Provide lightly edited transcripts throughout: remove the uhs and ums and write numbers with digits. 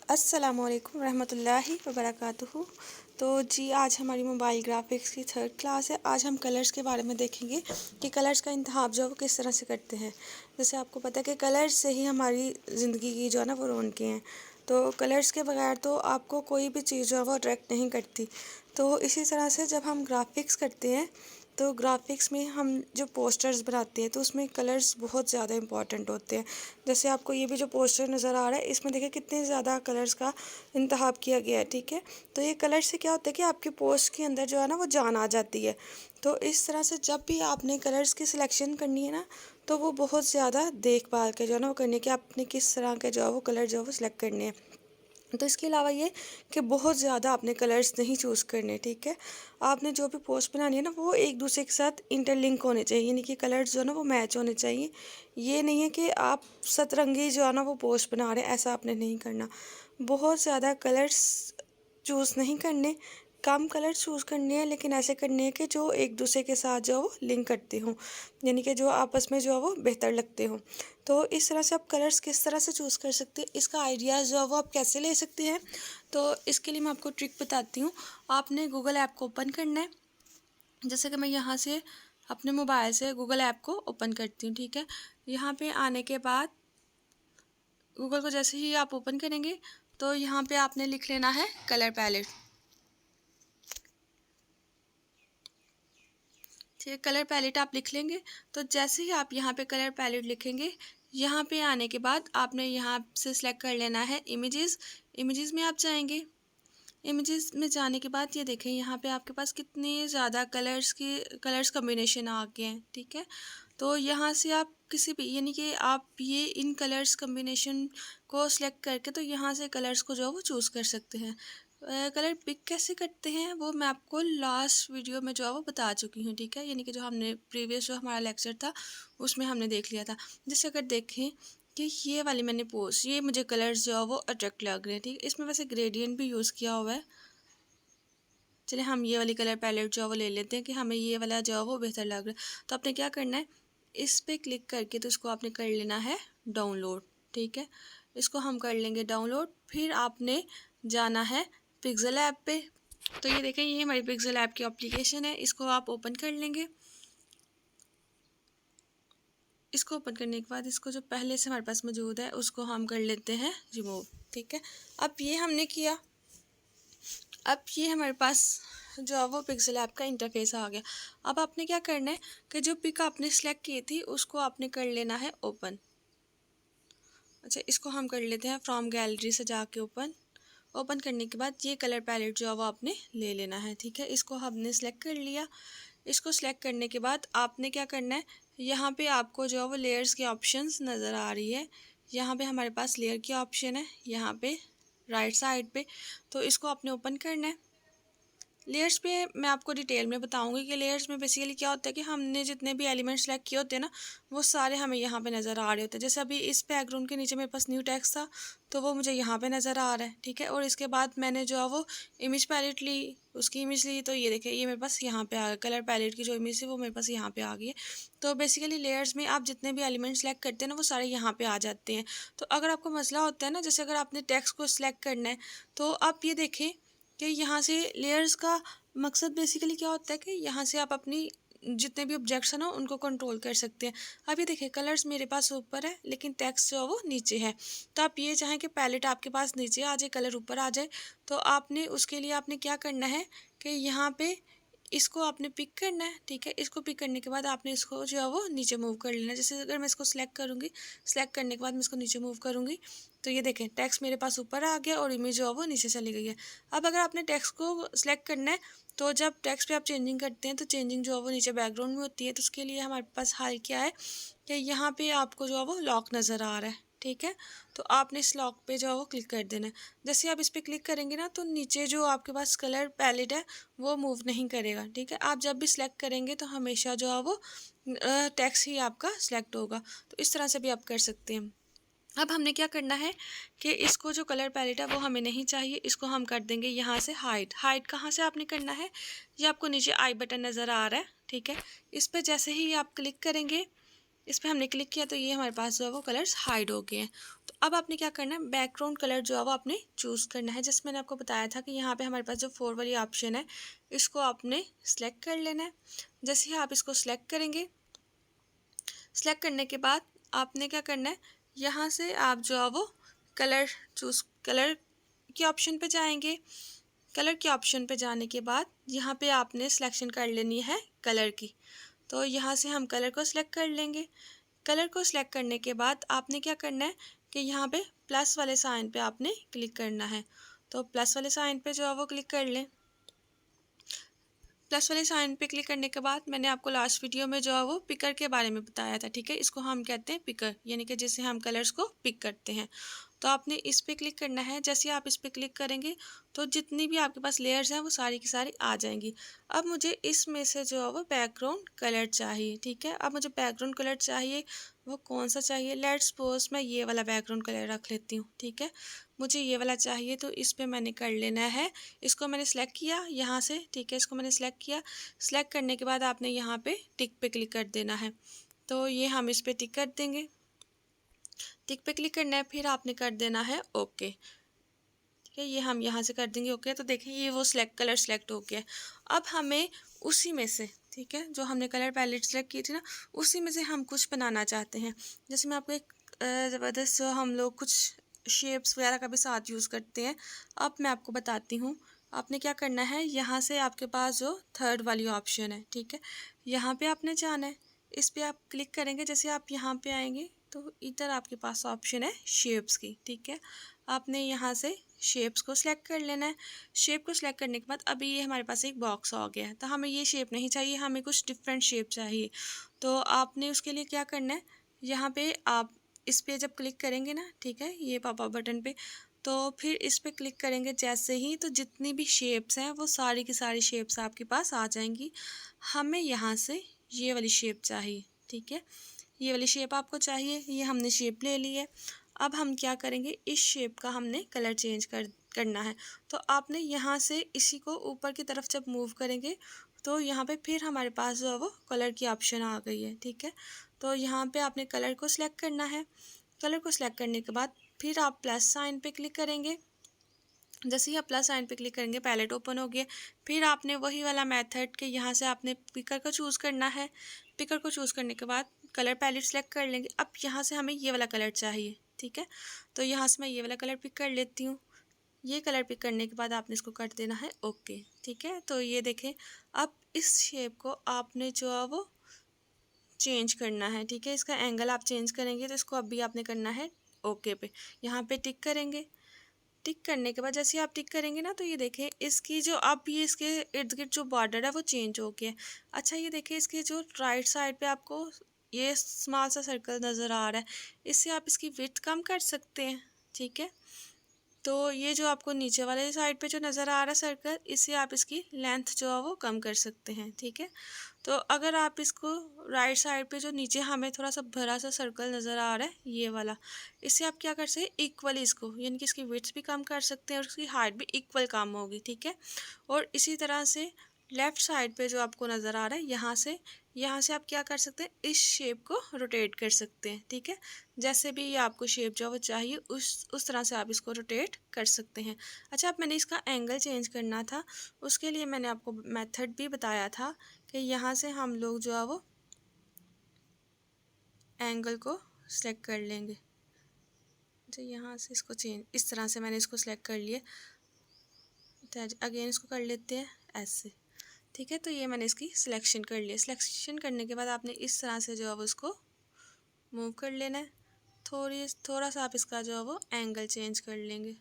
अस्सलामुअलैकुम रहमतुल्लाहि वबरकातुहू। तो जी आज हमारी मोबाइल ग्राफिक्स की 3rd क्लास है। आज हम कलर्स के बारे में देखेंगे कि कलर्स का इंतखाब जो है वो किस तरह से करते हैं। जैसे आपको पता है कि कलर्स से ही हमारी ज़िंदगी की जो है ना वो रौनकें हैं। तो कलर्स के बगैर तो आपको कोई भी चीज़ जो है वो अट्रैक्ट नहीं करती। तो इसी तरह से जब हम ग्राफिक्स करते हैं तो ग्राफिक्स में हम जो पोस्टर्स बनाते हैं तो उसमें कलर्स बहुत ज़्यादा इंपॉर्टेंट होते हैं। जैसे आपको ये भी जो पोस्टर नज़र आ रहा है इसमें देखिए कितने ज़्यादा कलर्स का इंतखाब किया गया है, ठीक है। तो ये कलर से क्या होता है कि आपके पोस्ट के अंदर जो है ना वो जान आ जाती है। तो इस तरह से जब भी आपने कलर्स की सिलेक्शन करनी है ना तो वो बहुत ज़्यादा देखभाल के जो है ना वो करनी है कि आपने किस तरह के जो है वो कलर जो है वो सिलेक्ट करने हैं। तो इसके अलावा ये कि बहुत ज़्यादा आपने कलर्स नहीं चूज़ करने, ठीक है। आपने जो भी पोस्ट बनानी है ना वो एक दूसरे के साथ इंटरलिंक होने चाहिए, यानी कि कलर्स जो है ना वो मैच होने चाहिए। ये नहीं है कि आप सतरंगी जो है ना वो पोस्ट बना रहे हैं, ऐसा आपने नहीं करना। बहुत ज़्यादा कलर्स चूज़ नहीं करने, कम कलर चूज़ करने हैं, लेकिन ऐसे करने हैं कि जो एक दूसरे के साथ जो है वो लिंक करते हों, यानी कि जो आपस में जो है वो बेहतर लगते हों। तो इस तरह से आप कलर्स किस तरह से चूज़ कर सकते हैं, इसका आइडिया जो है वो आप कैसे ले सकते हैं। तो इसके लिए मैं आपको ट्रिक बताती हूँ। आपने गूगल ऐप को ओपन करना है। जैसे कि मैं यहाँ से अपने मोबाइल से गूगल ऐप को ओपन करती हूँ, ठीक है। यहाँ पे आने के बाद गूगल को जैसे ही आप ओपन करेंगे तो यहाँ पे आपने लिख लेना है कलर पैलेट, ठीक है। कलर पैलेट आप लिख लेंगे तो जैसे ही आप यहाँ पे कलर पैलेट लिखेंगे, यहाँ पे आने के बाद आपने यहाँ से सिलेक्ट कर लेना है इमेजेस। इमेजेस में आप जाएंगे। इमेजेस में जाने के बाद ये देखें यहाँ पे आपके पास कितने ज़्यादा कलर्स कम्बिनेशन आ गए हैं, ठीक है। तो यहाँ से आप किसी भी, यानी कि आप ये इन कलर्स कम्बिनेशन को सिलेक्ट करके तो यहाँ से कलर्स को जो है वो चूज़ कर सकते हैं। कलर पिक कैसे करते हैं वो मैं आपको लास्ट वीडियो में जो है वो बता चुकी हूँ, ठीक है। यानी कि जो हमने प्रीवियस जो हमारा लेक्चर था उसमें हमने देख लिया था। जैसे अगर देखें कि ये वाली मैंने पोस्ट, ये मुझे कलर्स जो है वो अट्रैक्ट लग रहे हैं, ठीक है। इसमें वैसे ग्रेडियंट भी यूज़ किया हुआ है। चलिए हम ये वाली कलर पैलेट जो है वो ले लेते हैं कि हमें ये वाला जो है वो बेहतर लग रहा है। तो आपने क्या करना है, इस पर क्लिक करके तो इसको आपने कर लेना है डाउनलोड, ठीक है। इसको हम कर लेंगे डाउनलोड। फिर आपने जाना है पिक्सल ऐप पे। तो ये देखें ये हमारी पिक्सल ऐप की एप्लीकेशन है, इसको आप ओपन कर लेंगे। इसको ओपन करने के बाद इसको जो पहले से हमारे पास मौजूद है उसको हम कर लेते हैं रिमूव, ठीक है। अब ये हमने किया। अब ये हमारे पास जो है वो पिक्सल ऐप का इंटरफेस आ गया। अब आपने क्या करना है कि जो पिक आपने सेलेक्ट की थी उसको आपने कर लेना है ओपन। अच्छा, इसको हम कर लेते हैं फ्रॉम गैलरी से जाके ओपन। ओपन करने के बाद ये कलर पैलेट जो है वो आपने ले लेना है, ठीक है। इसको हमने सेलेक्ट कर लिया। इसको सेलेक्ट करने के बाद आपने क्या करना है, यहाँ पे आपको जो है वो लेयर्स की ऑप्शंस नज़र आ रही है। यहाँ पे हमारे पास लेयर की ऑप्शन है, यहाँ पे राइट साइड पे। तो इसको आपने ओपन करना है। लेयर्स पे मैं आपको डिटेल में बताऊंगी कि लेयर्स में बेसिकली क्या होता है कि हमने जितने भी एलिमेंट्स सेलेक्ट किए होते हैं ना वो सारे हमें यहाँ पे नज़र आ रहे होते हैं। जैसे अभी इस बैकग्राउंड के नीचे मेरे पास न्यू टेक्स्ट था तो वो मुझे यहाँ पे नज़र आ रहा है, ठीक है। और इसके बाद मैंने जो है वो इमेज पैलेट ली, उसकी इमेज ली, तो ये देखिए ये मेरे पास यहाँ पे आ गया। कलर पैलेट की जो इमेज थी वो मेरे पास यहाँ पे आ गई है। तो बेसिकली लेयर्स में आप जितने भी एलिमेंट सेलेक्ट करते हैं ना वो सारे यहाँ पे आ जाते हैं। तो अगर आपको मसला होता है ना, जैसे अगर आपने टेक्स्ट को सिलेक्ट करना है तो आप ये देखें कि यहाँ से लेयर्स का मकसद बेसिकली क्या होता है कि यहाँ से आप अपनी जितने भी ऑब्जेक्ट्स हैं ना उनको कंट्रोल कर सकते हैं। अब ये देखिए कलर्स मेरे पास ऊपर है लेकिन टेक्स्ट जो है वो नीचे है। तो आप ये चाहें कि पैलेट आपके पास नीचे आ जाए, कलर ऊपर आ जाए, तो आपने उसके लिए आपने क्या करना है कि यहाँ पे इसको आपने पिक करना है, ठीक है। इसको पिक करने के बाद आपने इसको जो है वो नीचे मूव कर लेना है। जैसे अगर मैं इसको सिलेक्ट करूँगी, सिलेक्ट करने के बाद मैं इसको नीचे मूव करूँगी तो ये देखें टेक्स्ट मेरे पास ऊपर आ गया और इमेज जो है वो नीचे चली गई है। अब अगर आपने टेक्स्ट को सिलेक्ट करना है तो जब टेक्स्ट पे आप चेंजिंग करते हैं तो चेंजिंग जो है वो नीचे बैकग्राउंड में होती है। तो उसके लिए हमारे पास हाल क्या है कि यहाँ पे आपको जो है वो लॉक नज़र आ रहा है, ठीक है। तो आपने इस लॉक पे जो है वो क्लिक कर देना है। जैसे आप इस पर क्लिक करेंगे ना तो नीचे जो आपके पास कलर पैलेट है वो मूव नहीं करेगा, ठीक है। आप जब भी सिलेक्ट करेंगे तो हमेशा जो है वो टेक्स्ट ही आपका सिलेक्ट होगा। तो इस तरह से भी आप कर सकते हैं। अब हमने क्या करना है कि इसको जो कलर पैलेट है वो हमें नहीं चाहिए, इसको हम कर देंगे यहाँ से हाइड। हाइड कहाँ से आपने करना है, ये आपको नीचे आई बटन नज़र आ रहा है, ठीक है। इस पर जैसे ही आप क्लिक करेंगे इस पर हमने क्लिक किया तो ये हमारे पास जो है वो कलर्स हाइड हो गए हैं। तो अब आपने क्या करना है, बैकग्राउंड कलर जो है वो आपने चूज़ करना है। जैसे मैंने आपको बताया था कि यहाँ पे हमारे पास जो 4 वाली ऑप्शन है इसको आपने सेलेक्ट कर लेना है। जैसे ही आप इसको सेलेक्ट करेंगे, सेलेक्ट करने के बाद आपने क्या करना है, यहाँ से आप जो है वो कलर के ऑप्शन पे जाएंगे। कलर के ऑप्शन पे जाने के बाद यहाँ पे आपने सिलेक्शन कर लेनी है कलर की। तो यहाँ से हम कलर को सिलेक्ट कर लेंगे। कलर को सिलेक्ट करने के बाद आपने क्या करना है कि यहाँ पे प्लस वाले साइन पे आपने क्लिक करना है। तो प्लस वाले साइन पे जो है वो क्लिक कर लें। प्लस वाले साइन पे क्लिक करने के बाद मैंने आपको लास्ट वीडियो में जो है वो पिकर के बारे में बताया था, ठीक है। इसको हम कहते हैं पिकर, यानी कि जिससे हम कलर्स को पिक करते हैं। तो आपने इस पे क्लिक करना है। जैसे आप इस पे क्लिक करेंगे तो जितनी भी आपके पास लेयर्स हैं वो सारी की सारी आ जाएंगी। अब मुझे इसमें से जो है वो बैकग्राउंड कलर चाहिए, ठीक है। अब मुझे बैकग्राउंड कलर चाहिए, वो कौन सा चाहिए, लेट्स सपोज मैं ये वाला बैकग्राउंड कलर रख लेती हूँ, ठीक है। मुझे ये वाला चाहिए तो इस पे मैंने कर लेना है। इसको मैंने सेलेक्ट किया यहाँ से, ठीक है। इसको मैंने सेलेक्ट किया। सेलेक्ट करने के बाद आपने यहाँ पे टिक पे क्लिक कर देना है। तो ये हम इस पे टिक कर देंगे। टिक पे क्लिक करना है, फिर आपने कर देना है ओके, ठीक है। ये हम यहाँ से कर देंगे ओके। तो देखिए ये वो कलर सेलेक्ट हो गया। अब हमें उसी में से, ठीक है, जो हमने कलर पैलेट सेलेक्ट की थी ना, उसी में से हम कुछ बनाना चाहते हैं। जैसे मैं आपको एक ज़बरदस्त हम लोग कुछ शेप्स वगैरह का भी साथ यूज़ करते हैं। अब मैं आपको बताती हूँ। आपने क्या करना है, यहाँ से आपके पास जो थर्ड वाली ऑप्शन है, ठीक है, यहाँ पे आपने जाना है। इस पे आप क्लिक करेंगे। जैसे आप यहाँ पे आएंगे तो इधर आपके पास ऑप्शन है शेप्स की, ठीक है। आपने यहाँ से शेप्स को सिलेक्ट कर लेना है। शेप को सिलेक्ट करने के बाद अभी ये हमारे पास एक बॉक्स आ गया है। तो हमें ये शेप नहीं चाहिए, हमें कुछ डिफरेंट शेप चाहिए। तो आपने उसके लिए क्या करना है, यहाँ पे आप इस पे जब क्लिक करेंगे ना, ठीक है, ये पॉपअप बटन पे, तो फिर इस पे क्लिक करेंगे जैसे ही, तो जितनी भी शेप्स हैं वो सारी की सारी शेप्स आपके पास आ जाएंगी। हमें यहाँ से ये वाली शेप चाहिए, ठीक है। ये वाली शेप आपको चाहिए, ये हमने शेप ले ली है। अब हम क्या करेंगे, इस शेप का हमने कलर चेंज करना है। तो आपने यहाँ से इसी को ऊपर की तरफ जब मूव करेंगे तो यहाँ पे फिर हमारे पास जो है वो कलर की ऑप्शन आ गई है, ठीक है। तो यहाँ पे आपने कलर को सिलेक्ट करना है। कलर को सिलेक्ट करने के बाद फिर आप प्लस साइन पे क्लिक करेंगे। जैसे ही आप प्लस साइन पे क्लिक करेंगे पैलेट ओपन हो गया। फिर आपने वही वाला मेथड के यहाँ से आपने पिकर का चूज़ करना है। पिकर को चूज़ करने के बाद कलर पैलेट सेलेक्ट कर लेंगे। अब यहाँ से हमें ये वाला कलर चाहिए, ठीक है। तो यहाँ से मैं ये वाला कलर पिक कर लेती हूँ। ये कलर पिक करने के बाद आपने इसको कर देना है ओके, ठीक है। तो ये देखें, अब इस शेप को आपने जो है वो चेंज करना है, ठीक है। इसका एंगल आप चेंज करेंगे तो इसको अभी आपने करना है ओके पे। यहाँ पे टिक करेंगे। टिक करने के बाद जैसे आप टिक करेंगे ना, तो ये देखें इसकी जो अब ये इसके इर्द गिर्द जो बॉर्डर है वो चेंज हो गया है। अच्छा ये देखें इसके जो राइट साइड पे आपको ये स्मॉल सा सर्कल नज़र आ रहा है, इससे आप इसकी विड्थ कम कर सकते हैं, ठीक है। तो ये जो आपको नीचे वाले साइड पे जो नज़र आ रहा है सर्कल, इससे आप इसकी लेंथ जो है वो कम कर सकते हैं, ठीक है। तो अगर आप इसको राइट साइड पे जो नीचे हमें थोड़ा सा भरा सा सर्कल नज़र आ रहा है ये वाला, इससे आप क्या कर सकते हैं, इक्वली इसको, यानी कि इसकी विड्थ भी कम कर सकते हैं और इसकी हाइट भी इक्वल कम होगी, ठीक है। और इसी तरह से लेफ़्ट साइड पे जो आपको नज़र आ रहा है यहाँ से आप क्या कर सकते हैं, इस शेप को रोटेट कर सकते हैं, ठीक है। जैसे भी आपको शेप जो वो चाहिए उस तरह से आप इसको रोटेट कर सकते हैं। अच्छा, अब मैंने इसका एंगल चेंज करना था, उसके लिए मैंने आपको मेथड भी बताया था कि यहाँ से हम लोग जो है वो एंगल को सिलेक्ट कर लेंगे। तो यहाँ से इसको चेंज, इस तरह से मैंने इसको सिलेक्ट कर लिया। तो अगेन इसको कर लेते हैं ऐसे, ठीक है। तो ये मैंने इसकी सिलेक्शन कर लिया। सिलेक्शन करने के बाद आपने इस तरह से जो है वो उसको मूव कर लेना है। थोड़ा सा आप इसका जो है वो एंगल चेंज कर लेंगे।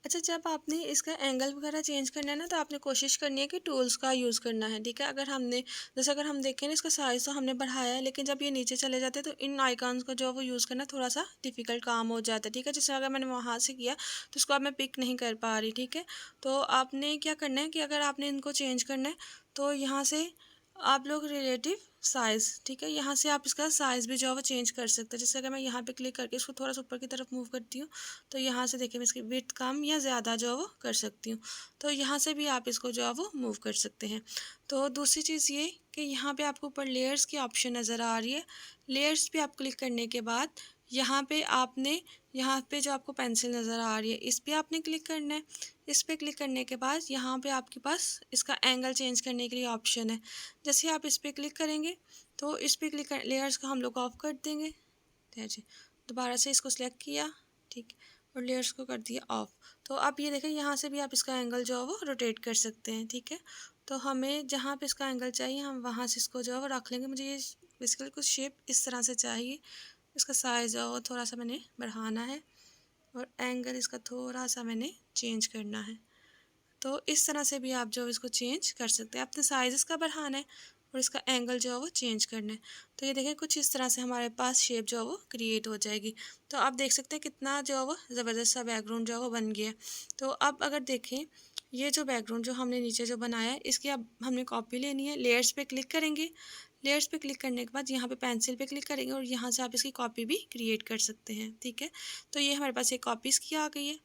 अच्छा, जब आपने इसका एंगल वगैरह चेंज करना है ना, तो आपने कोशिश करनी है कि टूल्स का यूज़ करना है, ठीक है। अगर हम देखें ना, इसका साइज़ तो हमने बढ़ाया है, लेकिन जब ये नीचे चले जाते हैं तो इन आइकॉन्स का जो है वो यूज़ करना थोड़ा सा डिफ़िकल्ट काम हो जाता है, ठीक है। जैसे अगर मैंने वहाँ से किया तो इसको अब मैं पिक नहीं कर पा रही, ठीक है। तो आपने क्या करना है कि अगर आपने इनको चेंज करना है तो यहाँ से आप लोग रिलेटिव साइज़, ठीक है, यहाँ से आप इसका साइज़ भी जो है वो चेंज कर सकते हैं। जैसे अगर मैं यहाँ पे क्लिक करके इसको थोड़ा सा ऊपर की तरफ मूव करती हूँ तो यहाँ से देखिए मैं इसकी विड्थ कम या ज़्यादा जो है वो कर सकती हूँ। तो यहाँ से भी आप इसको जो है वो मूव कर सकते हैं। तो दूसरी चीज़ ये कि यहाँ पे आपको ऊपर लेयर्स की ऑप्शन नज़र आ रही है। लेयर्स पे आप क्लिक करने के बाद यहाँ पे जो आपको पेंसिल नज़र आ रही है इस पर आपने क्लिक करना है। इस पर क्लिक करने के बाद यहाँ पे आपके पास इसका एंगल चेंज करने के लिए ऑप्शन है। जैसे आप इस पर क्लिक करेंगे तो इस पर क्लिक कर लेयर्स को हम लोग ऑफ कर देंगे। जी, दोबारा से इसको सिलेक्ट किया, ठीक, और लेयर्स को कर दिया ऑफ। तो आप ये देखें यहाँ से भी आप इसका एंगल जो है वो रोटेट कर सकते हैं, ठीक है। तो हमें जहाँ पे इसका एंगल चाहिए हम वहाँ से इसको जो है वो रख लेंगे। मुझे ये बेसिकली कुछ शेप इस तरह से चाहिए। इसका साइज़ जो है वो थोड़ा सा मैंने बढ़ाना है और एंगल इसका थोड़ा सा मैंने चेंज करना है। तो इस तरह से भी आप जो इसको चेंज कर सकते हैं। अपने साइज़ इसका बढ़ाना है और इसका एंगल जो है वो चेंज करना है। तो ये देखें कुछ इस तरह से हमारे पास शेप जो है वो क्रिएट हो जाएगी। तो आप देख सकते हैं कितना जो है वो ज़बरदस्त सा बैकग्राउंड जो है वो बन गया। तो अब अगर देखें ये जो बैकग्राउंड जो हमने नीचे जो बनाया है इसकी अब हमने कॉपी लेनी है। लेयर्स पे क्लिक करेंगे। लेयर्स पे क्लिक करने के बाद यहाँ पे पेंसिल पे क्लिक करेंगे और यहाँ से आप इसकी कॉपी भी क्रिएट कर सकते हैं, ठीक है। तो ये हमारे पास एक कॉपीज़ की आ गई है।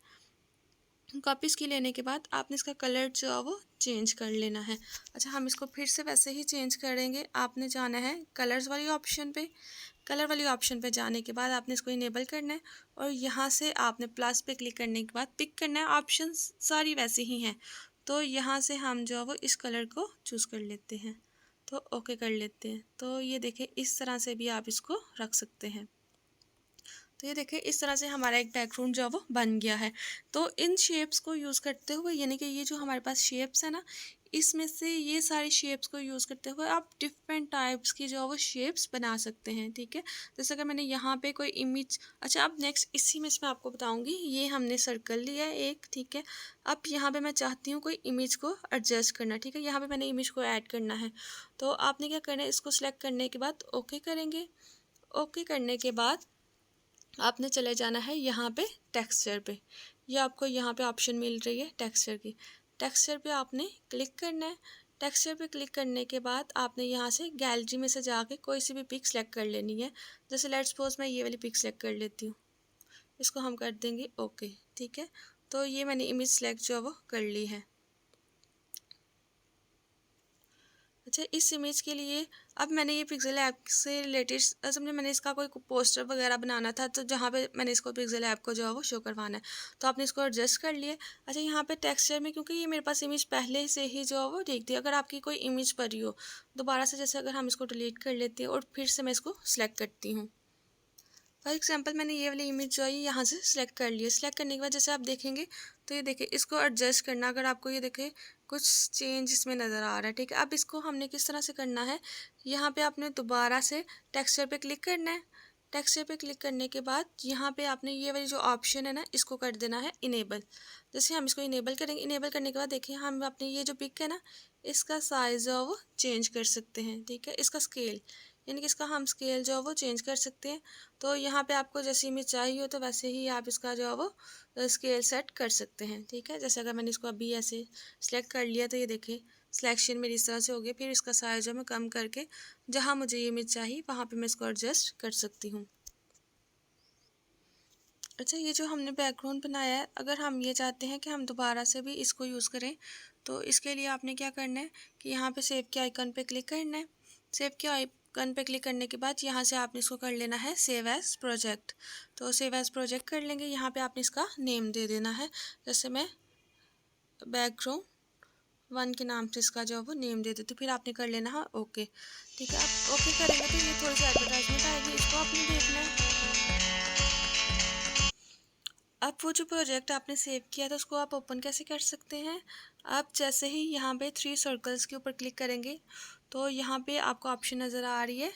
कॉपीज़ की लेने के बाद आपने इसका कलर जो है वो चेंज कर लेना है। अच्छा, हम इसको फिर से वैसे ही चेंज करेंगे। आपने जाना है कलर्स वाली ऑप्शन पे। कलर वाली ऑप्शन पे जाने के बाद आपने इसको इनेबल करना है और यहाँ से आपने प्लस पे क्लिक करने के बाद पिक करना है। ऑप्शन सारी वैसे ही हैं। तो यहाँ से हम जो है वो इस कलर को चूज़ कर लेते हैं। तो ओके कर लेते हैं। तो ये देखें इस तरह से भी आप इसको रख सकते हैं। तो ये देखिए इस तरह से हमारा एक बैकग्राउंड जो है वो बन गया है। तो इन शेप्स को यूज़ करते हुए यानी कि ये जो हमारे पास शेप्स है ना, इसमें से ये सारी शेप्स को यूज़ करते हुए आप डिफरेंट टाइप्स की जो है वो शेप्स बना सकते हैं, ठीक है। जैसे अगर मैंने यहाँ पे कोई इमेज, अच्छा अब नेक्स्ट इसी में मैं आपको बताऊँगी। ये हमने सर्कल लिया है एक, ठीक है। अब यहाँ पे मैं चाहती हूँ कोई इमेज को एडजस्ट करना, ठीक है। यहाँ पे मैंने इमेज को ऐड करना है। तो आपने क्या करना है, इसको सिलेक्ट करने के बाद ओके करेंगे। ओके करने के बाद आपने चले जाना है यहाँ पे टेक्सचर पे। ये आपको यहाँ पे ऑप्शन मिल रही है टेक्सचर की। टेक्सचर पे आपने क्लिक करना है। टेक्सचर पे क्लिक करने के बाद आपने यहाँ से गैलरी में से जाके कोई सी भी पिक सेलेक्ट कर लेनी है। जैसे लेट्स सपोज मैं ये वाली पिक सेलेक्ट कर लेती हूँ। इसको हम कर देंगे ओके, ठीक है। तो ये मैंने इमेज सेलेक्ट जो है वो कर ली है। अच्छा, इस इमेज के लिए अब मैंने ये पिक्सेल ऐप से रिलेटेड समझे मैंने इसका कोई पोस्टर वगैरह बनाना था, तो जहाँ पे मैंने इसको पिक्सेल ऐप को जो है वो शो करवाना है। तो आपने इसको एडजस्ट कर लिया। अच्छा, यहाँ पे टेक्सचर में क्योंकि ये मेरे पास इमेज पहले से ही जो है वो ठीक थी, अगर आपकी कोई इमेज पड़ी हो दोबारा से, जैसे अगर हम इसको डिलीट कर लेते हैं और फिर से मैं इसको सिलेक्ट करती हूँ। फॉर एग्जाम्पल मैंने ये वाली इमेज जो है यहाँ से सिलेक्ट कर लिया। सिलेक्ट करने के बाद जैसे आप देखेंगे तो ये देखिए इसको एडजस्ट करना, अगर आपको ये देखे कुछ चेंज इसमें नज़र आ रहा है, ठीक है। अब इसको हमने किस तरह से करना है, यहाँ पे आपने दोबारा से टेक्सचर पे क्लिक करना है। टेक्सचर पे क्लिक करने के बाद यहाँ पे आपने ये वाली जो ऑप्शन है ना इसको कर देना है इनेबल। जैसे हम इसको इनेबल करेंगे, इनेबल करने के बाद देखिए हम अपने ये जो पिक है ना इसका साइज़ जो है वो चेंज कर सकते हैं, ठीक है। इसका स्केल यानी कि इसका हम स्केल जो है वो चेंज कर सकते हैं। तो यहाँ पे आपको जैसी इमेज चाहिए हो तो वैसे ही आप इसका जो है वो स्केल सेट कर सकते हैं, ठीक है। जैसे अगर मैंने इसको अभी ऐसे सिलेक्ट कर लिया तो ये देखिए सिलेक्शन मेरी इस तरह से हो गया। फिर इसका साइज जो मैं कम करके जहाँ मुझे ये इमेज चाहिए वहाँ पे मैं इसको एडजस्ट कर सकती हूँ। अच्छा, ये जो हमने बैकग्राउंड बनाया है, अगर हम ये चाहते हैं कि हम दोबारा से भी इसको यूज़ करें तो इसके लिए आपने क्या करना है कि यहाँ पे सेव के आइकन पे क्लिक करना है। सेव के आइकन पे क्लिक करने के बाद यहाँ से आपने इसको कर लेना है सेव एज़ प्रोजेक्ट। तो सेव एज़ प्रोजेक्ट कर लेंगे। यहाँ पे आपने इसका नेम दे देना है। जैसे मैं बैकग्राउंड 1 के नाम से इसका जो है वो नेम दे देती हूँ। फिर आपने कर लेना है ओके, ठीक है। आप ओके करेंगे तो ये थोड़ी सी एडवर्टाइजमेंट आएगी, इसको आपने देखना है। अब वो जो प्रोजेक्ट आपने सेव किया था उसको आप ओपन कैसे कर सकते हैं। आप जैसे ही यहाँ पे 3 सर्कल्स के ऊपर क्लिक करेंगे तो यहाँ पे आपको ऑप्शन नज़र आ रही है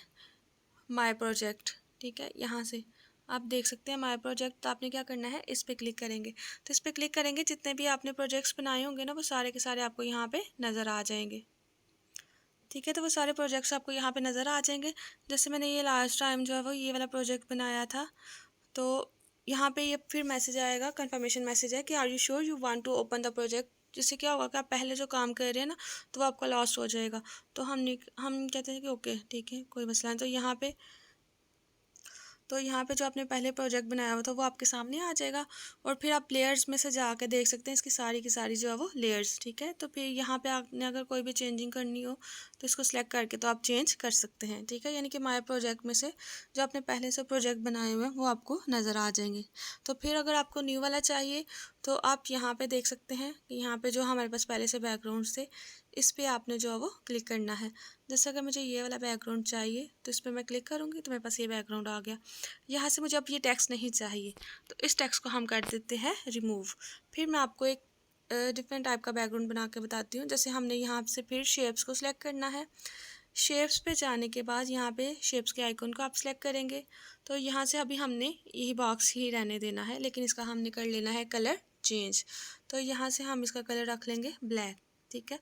माय प्रोजेक्ट, ठीक है। यहाँ से आप देख सकते हैं माय प्रोजेक्ट। तो आपने क्या करना है, इस पर क्लिक करेंगे। तो इस पर क्लिक करेंगे जितने भी आपने प्रोजेक्ट्स बनाए होंगे ना वो सारे के सारे आपको यहाँ पे नज़र आ जाएंगे, ठीक है। तो वो सारे प्रोजेक्ट्स आपको यहाँ पे नज़र आ जाएंगे। जैसे मैंने ये लास्ट टाइम जो है वो ये वाला प्रोजेक्ट बनाया था, तो यहाँ पे ये फिर मैसेज आएगा, कंफर्मेशन मैसेज है कि are you sure you want to open the project जिससे क्या होगा कि आप पहले जो काम कर रहे हैं ना तो वो आपका लॉस्ट हो जाएगा। तो हम कहते हैं कि ओके ठीक है कोई मसला नहीं। तो यहाँ पे जो आपने पहले प्रोजेक्ट बनाया हुआ था वो आपके सामने आ जाएगा, और फिर आप लेयर्स में से जाके देख सकते हैं इसकी सारी की सारी जो है वो लेयर्स, ठीक है। तो फिर यहाँ पे आपने अगर कोई भी चेंजिंग करनी हो तो इसको सिलेक्ट करके तो आप चेंज कर सकते हैं, ठीक है। यानी कि माय प्रोजेक्ट में से जो आपने पहले से प्रोजेक्ट बनाए हुए हैं वो आपको नज़र आ जाएंगे। तो फिर अगर आपको न्यू वाला चाहिए तो आप यहाँ पर देख सकते हैं कि यहाँ पर जो हमारे पास पहले से बैकग्राउंड थे इस पर आपने जो है वो क्लिक करना है। जैसे अगर मुझे ये वाला बैकग्राउंड चाहिए तो इस पर मैं क्लिक करूँगी तो मेरे पास ये बैकग्राउंड आ गया। यहाँ से मुझे अब ये टेक्स्ट नहीं चाहिए तो इस टेक्स्ट को हम कर देते हैं रिमूव। फिर मैं आपको एक डिफरेंट टाइप का बैकग्राउंड बना के बताती हूँ। जैसे हमने यहाँ से फिर शेप्स को सिलेक्ट करना है। शेप्स पे जाने के बाद यहाँ पे शेप्स के आइकन को आप सिलेक्ट करेंगे। तो यहाँ से अभी हमने यही बॉक्स ही रहने देना है, लेकिन इसका हमने कर लेना है कलर चेंज। तो यहाँ से हम इसका कलर रख लेंगे ब्लैक, ठीक है।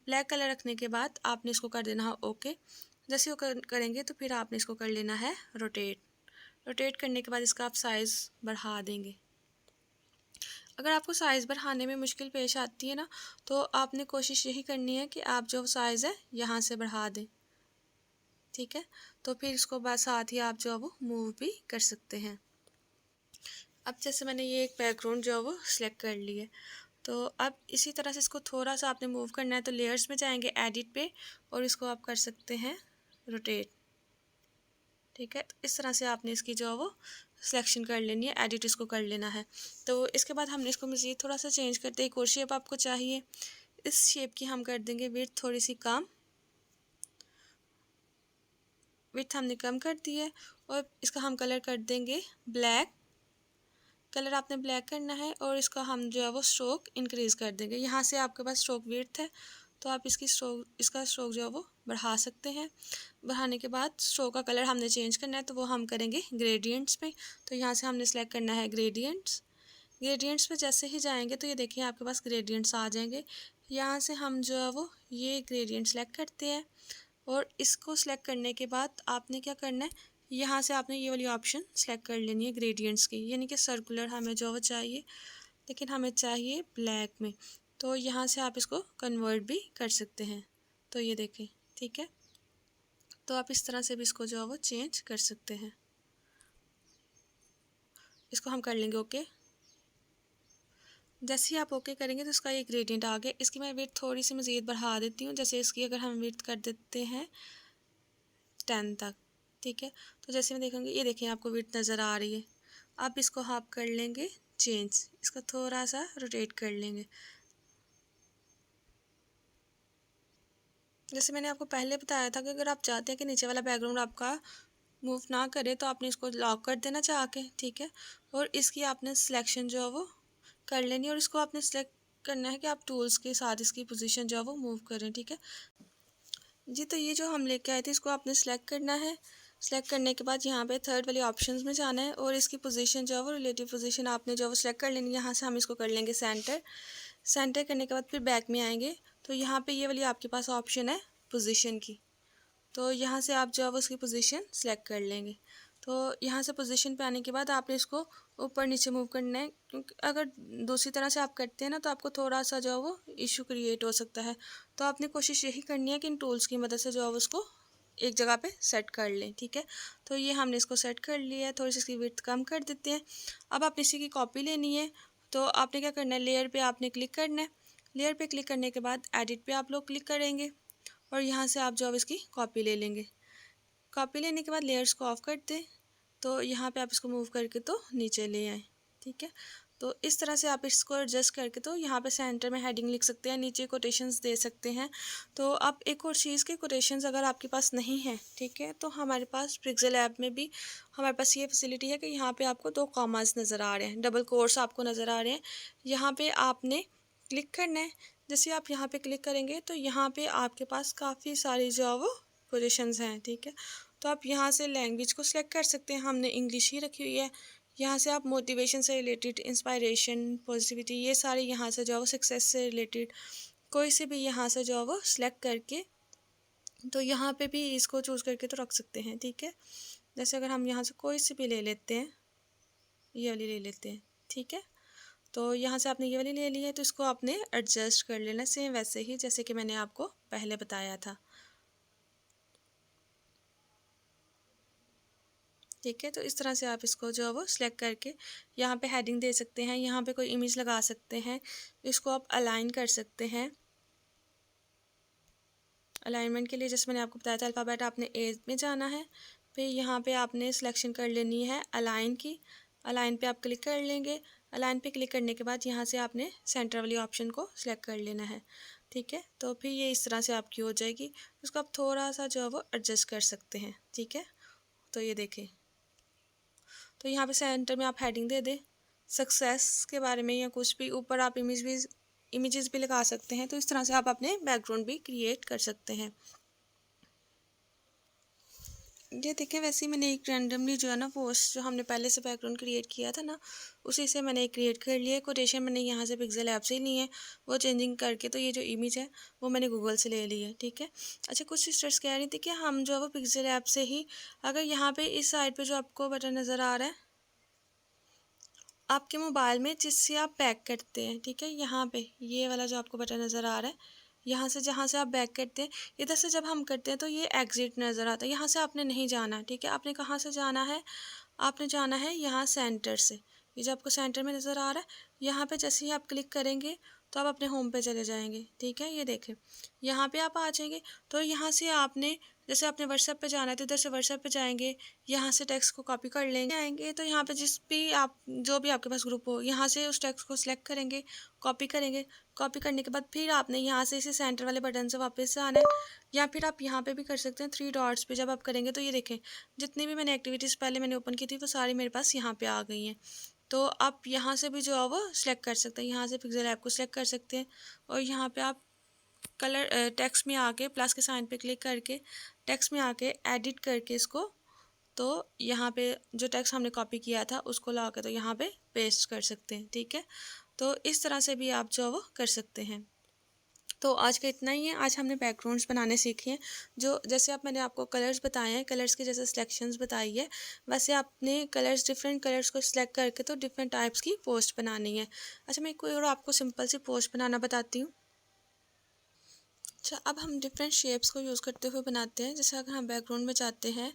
ब्लैक कलर रखने के बाद आपने इसको कर देना है ओके। जैसे वो करेंगे तो फिर आपने इसको कर लेना है रोटेट। रोटेट करने के बाद इसका आप साइज़ बढ़ा देंगे। अगर आपको साइज़ बढ़ाने में मुश्किल पेश आती है ना तो आपने कोशिश यही करनी है कि आप जो साइज़ है यहाँ से बढ़ा दें, ठीक है। तो फिर इसको बाद साथ ही आप जो है वो मूव भी कर सकते हैं। अब जैसे मैंने ये एक बैकग्राउंड जो है वो सिलेक्ट कर ली है, तो अब इसी तरह से इसको थोड़ा सा आपने मूव करना है। तो लेयर्स में जाएंगे एडिट पे और इसको आप कर सकते हैं रोटेट, ठीक है। तो इस तरह से आपने इसकी जो है वो सिलेक्शन कर लेनी है, एडिट इसको कर लेना है। तो इसके बाद हमने इसको मज़ीद थोड़ा सा चेंज करते हैं। एक और शेप आपको चाहिए, इस शेप की हम कर देंगे विड्थ थोड़ी सी कम। विड्थ हमने कम कर दी है और इसका हम कलर कर देंगे ब्लैक। कलर आपने ब्लैक करना है और इसका हम जो है वो स्ट्रोक इंक्रीज़ कर देंगे। यहाँ से आपके पास स्ट्रोक विड्थ है तो आप इसका स्ट्रोक जो है वो बढ़ा सकते हैं। बढ़ाने के बाद स्ट्रोक का कलर हमने चेंज करना है तो वो हम करेंगे ग्रेडियंट्स में। तो यहाँ से हमने सेलेक्ट करना है ग्रेडियंट्स। ग्रेडियंट्स पे जैसे ही जाएंगे तो ये देखिए आपके पास ग्रेडियंट्स आ जाएंगे। यहाँ से हम जो है वो ये ग्रेडियंट सेलेक्ट करते हैं और इसको सिलेक्ट करने के बाद आपने क्या करना है, यहाँ से आपने ये वाली ऑप्शन सेलेक्ट कर लेनी है ग्रेडियंट्स की। यानी कि सर्कुलर हमें जो वो चाहिए, लेकिन हमें चाहिए ब्लैक में। तो यहाँ से आप इसको कन्वर्ट भी कर सकते हैं। तो ये देखें, ठीक है। तो आप इस तरह से भी इसको जो है वो चेंज कर सकते हैं। इसको हम कर लेंगे ओके। जैसे ही आप ओके करेंगे तो इसका ये ग्रेडियंट आ गया। इसकी मैं विड्थ थोड़ी सी मज़ीद बढ़ा देती हूँ। जैसे इसकी अगर हम विड्थ कर देते हैं 10 तक, ठीक है। तो जैसे मैं देखूँगी ये देखें आपको विड्थ नज़र आ रही है। अब इसको आप कर लेंगे चेंज, इसको थोड़ा सा रोटेट कर लेंगे। जैसे मैंने आपको पहले बताया था कि अगर आप चाहते हैं कि नीचे वाला बैकग्राउंड आपका मूव ना करे तो आपने इसको लॉक कर देना चाह के, ठीक है। और इसकी आपने सिलेक्शन जो है वो कर लेनी है और इसको आपने सिलेक्ट करना है कि आप टूल्स के साथ इसकी पोजीशन जो है वो मूव करें, ठीक है जी। तो ये जो हम लेके आए थे इसको आपने सेलेक्ट करना है। सेलेक्ट करने के बाद यहाँ पे थर्ड वाली ऑप्शंस में जाना है और इसकी पोजीशन जो है वो रिलेटिव पोजीशन आपने जो है वो सिलेक्ट कर लेनी है। यहाँ से हम इसको कर लेंगे सेंटर। सेंटर करने के बाद फिर बैक में आएंगे तो यहाँ पे ये वाली आपके पास ऑप्शन है पोजीशन की। तो यहाँ से आप जो है वो उसकी पोजीशन सेलेक्ट कर लेंगे। तो यहाँ से पोजीशन पे आने के बाद आपने इसको ऊपर नीचे मूव करना है, क्योंकि अगर दूसरी तरह से आप करते हैं ना तो आपको थोड़ा सा जो है वो इशू क्रिएट हो सकता है। तो आपने कोशिश यही करनी है कि इन टूल्स की मदद से जो है वो उसको एक जगह पे सेट कर लें, ठीक है। तो ये हमने इसको सेट कर लिया है। थोड़ी सी इसकी विड्थ कम कर देते हैं। अब आप इसी की कॉपी लेनी है तो आपने क्या करना है, लेयर पे आपने क्लिक करना है। लेयर पे क्लिक करने के बाद एडिट पे आप लोग क्लिक करेंगे और यहाँ से आप जो है इसकी कॉपी ले लेंगे। कॉपी लेने के बाद लेयर्स को ऑफ कर दें। तो यहाँ पे आप इसको मूव करके तो नीचे ले आएँ, ठीक है। तो इस तरह से आप इसको एडजस्ट करके तो यहाँ पे सेंटर में हेडिंग लिख सकते हैं, नीचे कोटेशंस दे सकते हैं। तो आप एक और चीज़ के कोटेशंस अगर आपके पास नहीं है, ठीक है, तो हमारे पास पिक्सेल ऐप में भी हमारे पास ये फैसिलिटी है कि यहाँ पे आपको 2 कॉमास नज़र आ रहे हैं, डबल कोट्स आपको नज़र आ रहे हैं। यहाँ पे आपने क्लिक करना है। जैसे आप यहाँ पे क्लिक करेंगे तो यहाँ पे आपके पास काफ़ी सारी जो है वो पोजीशंस हैं, ठीक है। तो आप यहाँ से लैंग्वेज को सिलेक्ट कर सकते हैं। हमने इंग्लिश ही रखी हुई है। यहाँ से आप मोटिवेशन से रिलेटेड, इंस्पायरेशन, पॉजिटिविटी, ये सारे यहाँ से जो है वो सक्सेस से रिलेटेड कोई से भी यहाँ से जो है वो सिलेक्ट करके तो यहाँ पे भी इसको चूज़ करके तो रख सकते हैं, ठीक है। जैसे अगर हम यहाँ से कोई से भी ले लेते हैं, ये वाली ले लेते हैं, ठीक है। तो यहाँ से आपने ये वाली ले ली है, तो इसको आपने एडजस्ट कर लेना सेम वैसे ही जैसे कि मैंने आपको पहले बताया था। ठीक है, तो इस तरह से आप इसको जो है वो सिलेक्ट करके यहाँ पे हेडिंग दे सकते हैं, यहाँ पे कोई इमेज लगा सकते हैं, इसको आप अलाइन कर सकते हैं। अलाइनमेंट के लिए जैसे मैंने आपको बताया था अल्फ़ाबेट आपने ए में जाना है, फिर यहाँ पे आपने सिलेक्शन कर लेनी है अलाइन की। अलाइन पे आप क्लिक कर लेंगे। अलाइन पे क्लिक करने के बाद यहाँ से आपने सेंटर वाली ऑप्शन को सिलेक्ट कर लेना है। ठीक है, तो फिर ये इस तरह से आपकी हो जाएगी। उसको आप थोड़ा सा जो है वो एडजस्ट कर सकते हैं। ठीक है, तो ये देखें, तो यहाँ पे सेंटर में आप हेडिंग दे दें सक्सेस के बारे में या कुछ भी, ऊपर आप इमेजेस भी लगा सकते हैं। तो इस तरह से आप अपने बैकग्राउंड भी क्रिएट कर सकते हैं। ये देखें, वैसे ही मैंने एक रैंडमली जो है ना पोस्ट जो हमने पहले से बैकग्राउंड क्रिएट किया था ना, उसी से मैंने क्रिएट कर लिया। कोटेशन मैंने यहाँ से पिक्सेल ऐप से ही ली है, वो चेंजिंग करके। तो ये जो इमेज है वो मैंने गूगल से ले ली है। ठीक है, अच्छा, कुछ सिस्टर्स कह रही थी कि हम जो है वो पिक्सेल ऐप से ही, अगर यहाँ पे इस साइड पे जो आपको बटन नज़र आ रहा है आपके मोबाइल में जिससे आप बैक करते हैं, ठीक है, यहाँ पे ये वाला जो आपको बटन नज़र आ रहा है, यहाँ से जहाँ से आप बैक करते हैं, इधर से जब हम करते हैं तो ये एग्ज़िट नज़र आता है। यहाँ से आपने नहीं जाना। ठीक है, आपने कहाँ से जाना है, आपने जाना है यहाँ सेंटर से। ये जो आपको सेंटर में नज़र आ रहा है, यहाँ पे जैसे ही आप क्लिक करेंगे तो आप अपने होम पे चले जाएंगे। ठीक है, ये देखें, यहाँ पे आप आ जाएंगे। तो यहाँ से आपने जैसे आपने व्हाट्सएप पे जाना है तो इधर से व्हाट्सएप पे जाएंगे, यहाँ से टेक्स्ट को कॉपी कर लेंगे, आएंगे तो यहाँ पे जिस भी आप जो भी आपके पास ग्रुप हो, यहाँ से उस टेक्स्ट को सिलेक्ट करेंगे, कॉपी करेंगे। कॉपी करने के बाद फिर आपने यहाँ से इसे सेंटर वाले बटन से वापस से आना है, या फिर आप यहाँ पे भी कर सकते हैं। 3 डॉट्स पे जब आप करेंगे तो ये देखें, जितनी भी मैंने एक्टिविटीज़ पहले मैंने ओपन की थी वो सारी मेरे पास यहाँ पे आ गई हैं। तो आप यहाँ से भी जो है वो सिलेक्ट कर सकते हैं, यहाँ से पिक्सेल ऐप को सिलेक्ट कर सकते हैं, और यहाँ पे आप कलर टेक्स्ट में आके प्लस के साइन पे क्लिक करके टेक्स्ट में आके एडिट करके इसको, तो यहाँ पे जो टेक्स्ट हमने कॉपी किया था उसको ला के तो यहाँ पे पेस्ट कर सकते हैं। ठीक है, तो इस तरह से भी आप जो है वो कर सकते हैं। तो आज का इतना ही है। आज हमने बैकग्राउंड्स बनाने सीखे हैं। जो जैसे आप मैंने आपको कलर्स बताए हैं, कलर्स के जैसे सिलेक्शंस बताई है, वैसे आपने कलर्स डिफरेंट कलर्स को सिलेक्ट करके तो डिफरेंट टाइप्स की पोस्ट बनानी है। अच्छा, मैं कोई और आपको सिंपल सी पोस्ट बनाना बताती हूँ। अच्छा, अब हम डिफरेंट शेप्स को यूज़ करते हुए बनाते हैं। जैसे अगर हम बैकग्राउंड में जाते हैं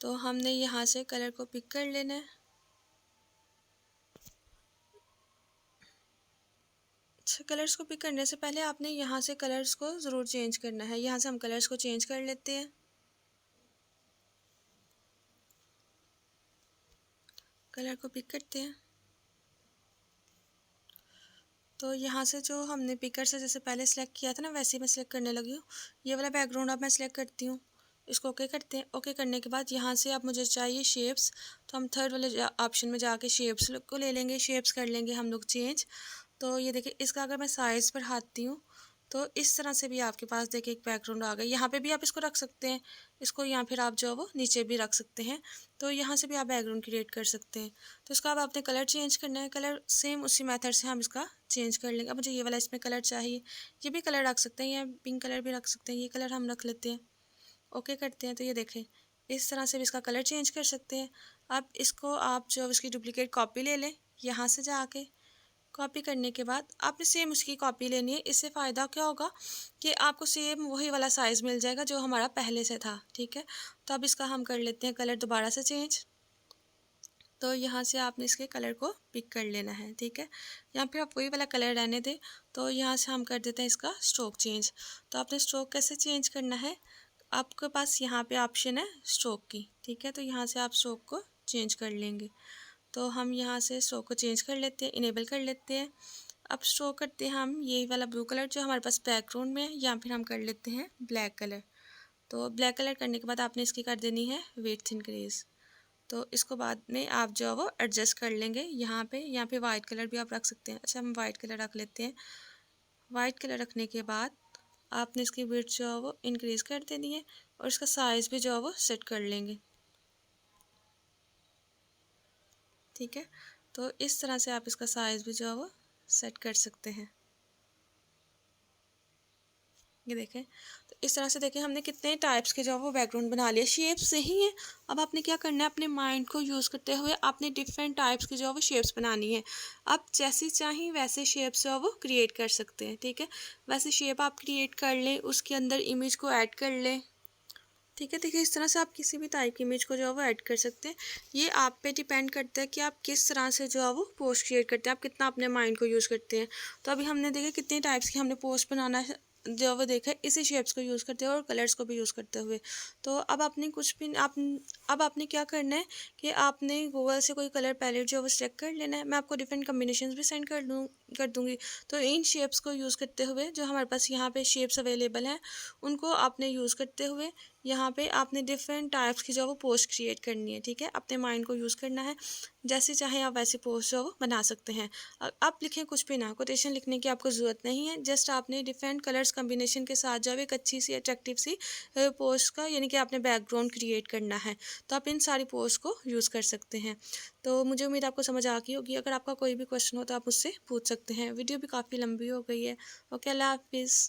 तो हमने यहाँ से कलर को पिक कर लेना है। अच्छा, कलर्स को पिक करने से पहले आपने यहाँ से कलर्स को ज़रूर चेंज करना है। यहाँ से हम कलर्स को चेंज कर लेते हैं। कलर को पिक करते हैं, तो यहाँ से जो हमने पिकर से जैसे पहले सेलेक्ट किया था ना, वैसे ही मैं सेलेक्ट करने लगी हूँ। ये वाला बैकग्राउंड अब मैं सेलेक्ट करती हूँ। इसको ओके करते हैं। ओके करने के बाद यहाँ से अब मुझे चाहिए शेप्स, तो हम थर्ड वाले ऑप्शन में जाके शेप्स को ले लेंगे। शेप्स कर लेंगे हम लोग चेंज। तो ये देखिए, इसका अगर मैं साइज़ बढ़ाती हूँ तो इस तरह से भी आपके पास देखिए एक बैकग्राउंड आ गया। यहाँ पे भी आप इसको रख सकते हैं, इसको, या फिर आप जो है वो नीचे भी रख सकते हैं। तो यहाँ से भी आप बैकग्राउंड क्रिएट कर सकते हैं। तो इसका अब आपने कलर चेंज करना है। कलर सेम उसी मेथड से हम इसका चेंज कर लेंगे। अब मुझे ये वाला इसमें कलर चाहिए, ये भी कलर रख सकते हैं, या पिंक कलर भी रख सकते हैं। ये कलर हम रख लेते हैं। ओके करते हैं, तो ये देखें, इस तरह से भी इसका कलर चेंज कर सकते हैं। अब इसको आप जो इसकी डुप्लीकेट कॉपी ले लें, यहाँ से जाके कॉपी करने के बाद आपने सेम उसकी कॉपी लेनी है। इससे फ़ायदा क्या होगा कि आपको सेम वही वाला साइज़ मिल जाएगा जो हमारा पहले से था। ठीक है, तो अब इसका हम कर लेते हैं कलर दोबारा से चेंज। तो यहाँ से आपने इसके कलर को पिक कर लेना है। ठीक है, या फिर आप वही वाला कलर रहने दें। तो यहाँ से हम कर देते हैं इसका स्ट्रोक चेंज। तो आपने स्ट्रोक कैसे चेंज करना है, आपके पास यहाँ पे ऑप्शन है स्ट्रोक की। ठीक है, तो यहाँ से आप स्ट्रोक को चेंज कर लेंगे। तो हम यहाँ से स्ट्रोक को चेंज कर लेते हैं, इनेबल कर लेते हैं। अब स्ट्रोक करते हैं हम यही वाला ब्लू कलर जो हमारे पास बैकग्राउंड में है, या फिर हम कर लेते हैं ब्लैक कलर। तो ब्लैक कलर करने के बाद आपने इसकी कर देनी है विड्थ इंक्रीज़। तो इसको बाद में आप जो है वो एडजस्ट कर लेंगे। यहाँ पे वाइट कलर भी आप रख सकते हैं। अच्छा, हम वाइट कलर रख लेते हैं। वाइट कलर रखने के बाद आपने इसकी विड्थ जो है वो इंक्रीज़ कर देनी है, और इसका साइज़ भी जो है वो सेट कर लेंगे। ठीक है, तो इस तरह से आप इसका साइज़ भी जो है वो सेट कर सकते हैं। ये देखें, तो इस तरह से देखें हमने कितने टाइप्स के जो है वो बैकग्राउंड बना लिए। शेप्स सही है। अब आपने क्या करना है, अपने माइंड को यूज़ करते हुए आपने डिफरेंट टाइप्स की जो है वो शेप्स बनानी है। आप जैसी चाहें वैसे शेप्स जो है वो क्रिएट कर सकते हैं, ठीक है। वैसे शेप आप क्रिएट कर लें, उसके अंदर इमेज को ऐड कर लें, ठीक है। देखिए इस तरह से आप किसी भी टाइप की इमेज को जो है वो ऐड कर सकते हैं। ये आप पे डिपेंड करता है कि आप किस तरह से जो है वो पोस्ट क्रिएट करते हैं, आप कितना अपने माइंड को यूज़ करते हैं। तो अभी हमने देखे कितने टाइप्स की हमने पोस्ट बनाना है जो है वो देखा है, इसी शेप्स को यूज़ करते हुए और कलर्स को भी यूज़ करते हुए। तो अब आपने कुछ भी आप अब आपने क्या करना है कि आपने गूगल से कोई कलर पैलेट जो है वो सेलेक्ट कर लेना है। मैं आपको डिफरेंट कम्बिनेशंस भी सेंड कर दूँगी। तो इन शेप्स को यूज़ करते हुए जो हमारे पास यहाँ पे शेप्स अवेलेबल हैं, उनको आपने यूज़ करते हुए यहाँ पे आपने डिफरेंट टाइप्स की जो है वो पोस्ट क्रिएट करनी है, ठीक है। अपने माइंड को यूज़ करना है, जैसे चाहे आप वैसे पोस्ट जो है वो बना सकते हैं। आप लिखें कुछ भी ना, कोटेशन लिखने की आपको ज़रूरत नहीं है। जस्ट आपने डिफरेंट कलर्स कम्बिनेशन के साथ जो है एक अच्छी सी अट्रैक्टिव सी पोस्ट का यानी कि आपने बैकग्राउंड क्रिएट करना है। तो आप इन सारी पोस्ट को यूज़ कर सकते हैं। तो मुझे उम्मीद आपको समझ आ गई होगी। अगर आपका कोई भी क्वेश्चन हो तो आप मुझसे पूछ सकते हैं। वीडियो भी काफ़ी लंबी हो गई है। ओके, अल्लाह हाफिज़।